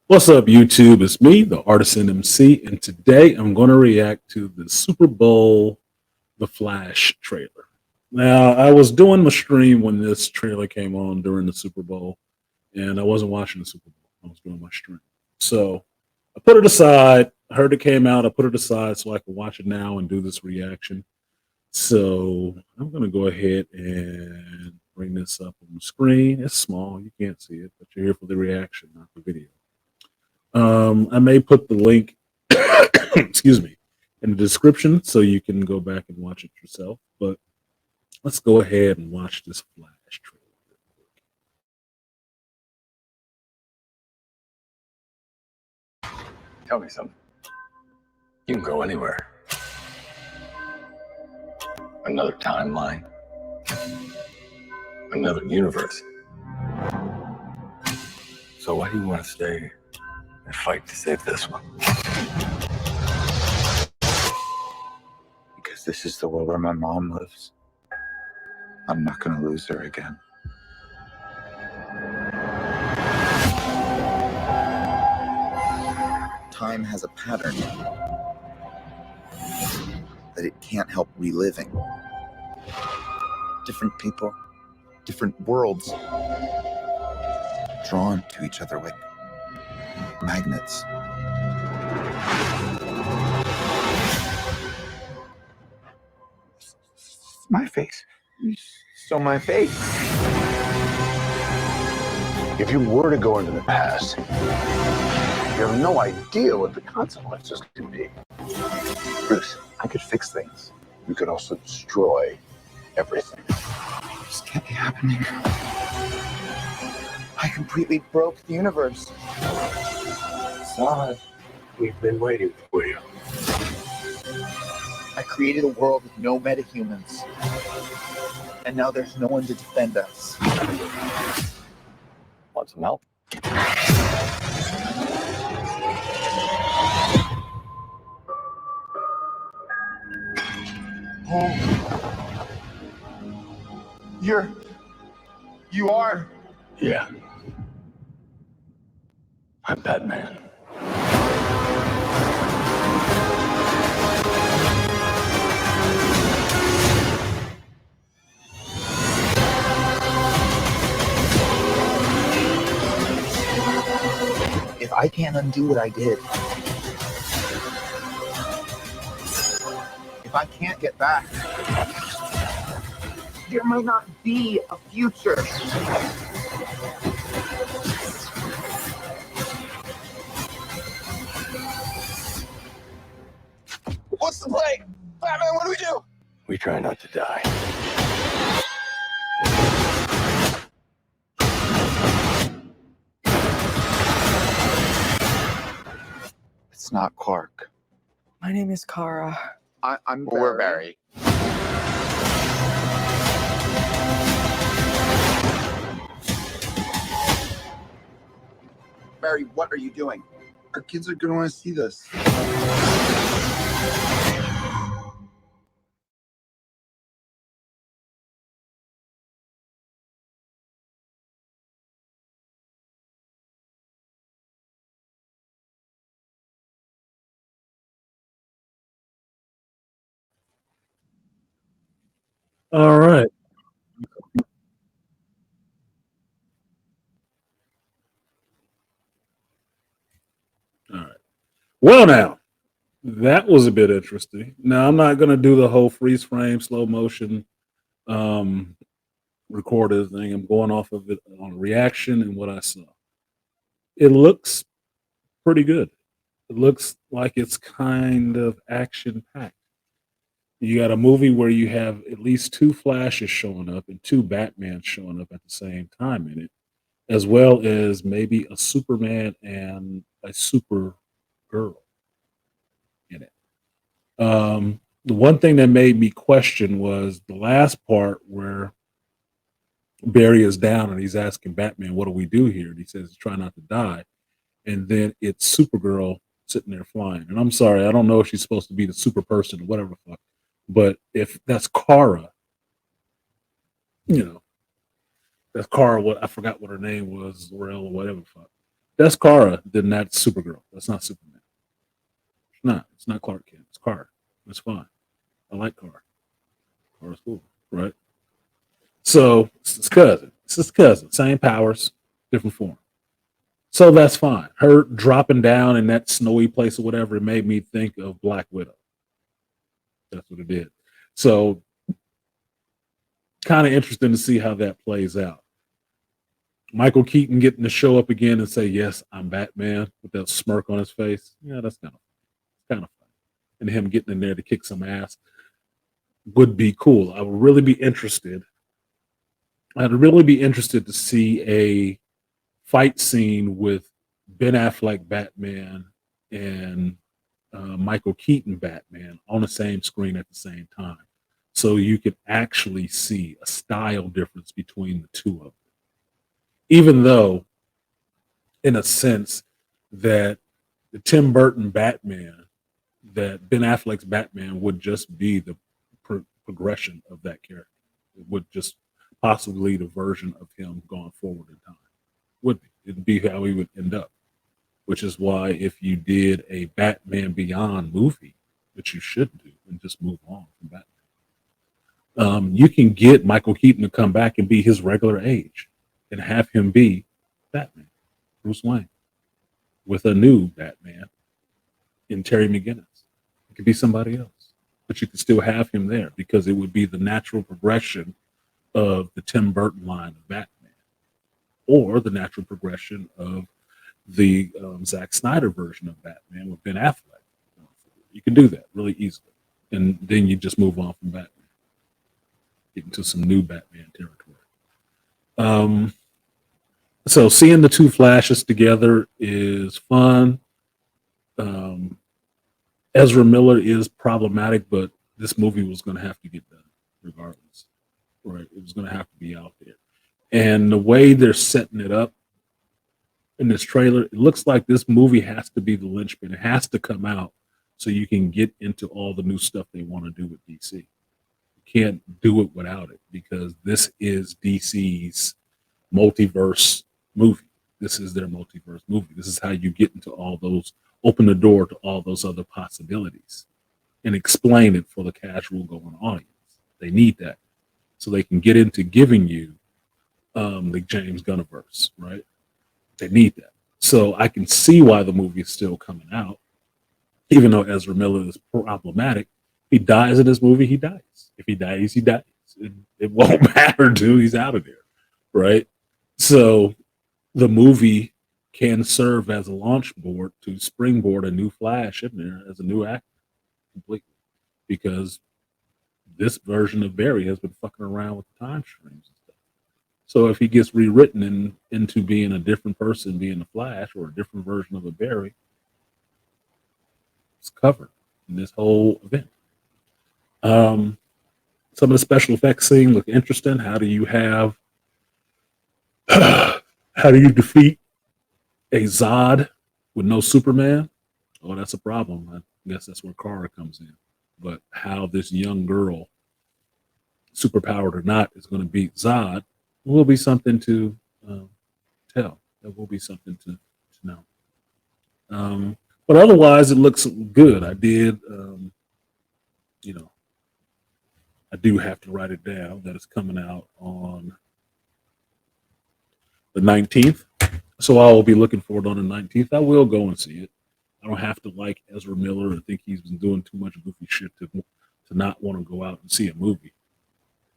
What's up, YouTube? It's me, the artisanmc, and today I'm going to react to the Super Bowl, the Flash trailer. Now, I was doing my stream when this trailer came on during the Super Bowl, and I wasn't watching the Super Bowl. I was doing my stream. So I put it aside. I heard it came out. I put it aside so I could watch it now and do this reaction. So I'm going to go ahead and bring this up on the screen. It's small. You can't see it, but you're here for the reaction, not the video. I may put the link, excuse me, in the description so you can go back and watch it yourself. But let's go ahead and watch this Flash trailer. Tell me something. You can go anywhere. Another timeline. Another universe. So why do you want to stay and fight to save this one? Because this is the world where my mom lives. I'm not going to lose her again. Time has a pattern that it can't help reliving. Different people, different worlds, drawn to each other like magnets. It's my face. You stole my face. If you were to go into the past, you have no idea what the consequences could be. Bruce, I could fix things. You could also destroy everything. This can't be happening. I completely broke the universe. Solid. We've been waiting for you. I created a world with no metahumans. And now there's no one to defend us. Want some help? Oh. You are? Yeah. I'm Batman. If I can't undo what I did, if I can't get back, there might not be a future. What's the play? Batman, what do we do? We try not to die. It's not Clark. My name is Kara. I'm Barry. We're Barry. Barry, what are you doing? Our kids are going to want to see this. All right. All right. Well, now, that was a bit interesting. Now, I'm not going to do the whole freeze frame, slow motion recorder thing. I'm going off of it on reaction and what I saw. It looks pretty good. It looks like it's kind of action packed. You got a movie where you have at least two Flashes showing up and two Batmans showing up at the same time in it, as well as maybe a Superman and a Super Girl in it. The one thing that made me question was the last part where Barry is down and he's asking Batman, "What do we do here?" And he says, "Try not to die." And then it's Supergirl sitting there flying. And I'm sorry, I don't know if she's supposed to be the super person or whatever the fuck. But if that's Kara, that's Kara. What I forgot what her name was, Zorel or whatever the fuck. that's Kara, then that's Supergirl. That's not Superman. It's not. It's not Clark Kent. It's Kara. That's fine. I like Kara. Kara's cool, right? So it's his cousin. It's his cousin. Same powers, different form. So that's fine. Her dropping down in that snowy place or whatever, it made me think of Black Widow. That's what it did. So kind of interesting to see how that plays out. Michael Keaton getting to show up again and say, "Yes, I'm Batman," with that smirk on his face. Yeah, that's kind of fun. And him getting in there to kick some ass would be cool. I would really be interested. I'd really be interested to see a fight scene with Ben Affleck Batman and Michael Keaton Batman on the same screen at the same time, so you could actually see a style difference between the two of them. Even though, in a sense, that the Tim Burton Batman, that Ben Affleck's Batman would just be the progression of that character. It would just possibly the version of him going forward in time. Would be. It'd be how he would end up. Which is why if you did a Batman Beyond movie, which you should do, and just move on from Batman, you can get Michael Keaton to come back and be his regular age and have him be Batman, Bruce Wayne, with a new Batman in Terry McGinnis. It could be somebody else, but you could still have him there because it would be the natural progression of the Tim Burton line of Batman, or the natural progression of the Zack Snyder version of Batman with Ben Affleck. You can do that really easily, and then you just move on from Batman, get into some new Batman territory. So seeing the two Flashes together is fun. Ezra Miller is problematic, but this movie was going to have to get done regardless, right? It was going to have to be out there. And the way they're setting it up in this trailer, it looks like this movie has to be the linchpin. It has to come out so you can get into all the new stuff they want to do with DC. You can't do it without it because this is DC's multiverse movie. This is their multiverse movie. This is how you get into all those, open the door to all those other possibilities and explain it for the casual going audience. They need that so they can get into giving you the James Gunniverse, right? They need that. So I can see why the movie is still coming out, even though Ezra Miller is problematic. He dies in this movie, he dies. If he dies, he dies. It won't matter, dude. He's out of there, right? So the movie can serve as a launch board to springboard a new Flash in there as a new actor completely, because this version of Barry has been fucking around with the time streams and stuff. So if he gets rewritten into being a different person, being the Flash, or a different version of a Barry, it's covered in this whole event. Some of the special effects scene look interesting. How do you defeat a Zod with no Superman? Oh, that's a problem. I guess that's where Kara comes in. But how this young girl, superpowered or not, is going to beat Zod will be something to tell. That will be something to know. But otherwise, it looks good. I did, I do have to write it down that it's coming out on the 19th. So I will be looking for it on the 19th. I will go and see it. I don't have to like Ezra Miller and think he's been doing too much goofy shit to not want to go out and see a movie.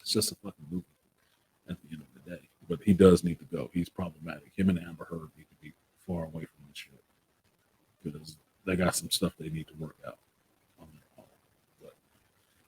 It's just a fucking movie at the end of the day. But he does need to go. He's problematic. Him and Amber Heard need to be far away from this shit because they got some stuff they need to work out on their own. But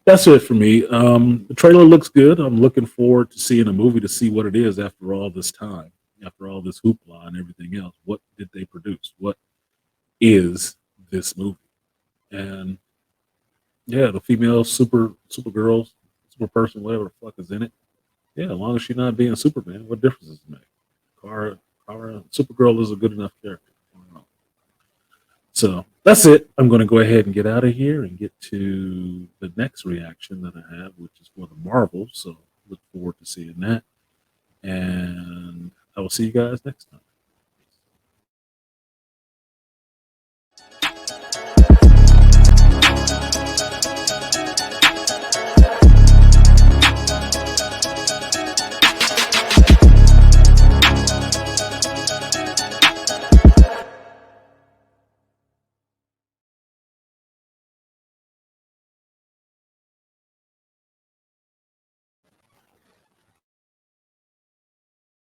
that's it for me. The trailer looks good. I'm looking forward to seeing a movie to see what it is after all this time, after all this hoopla and everything else. What did they produce? What is this movie? And yeah, the female Supergirl, super person, whatever the fuck is in it. Yeah, as long as she's not being Superman, what difference does it make? Kara, Supergirl is a good enough character. So that's it. I'm going to go ahead and get out of here and get to the next reaction that I have, which is for the Marvels. So look forward to seeing that. And I will see you guys next time.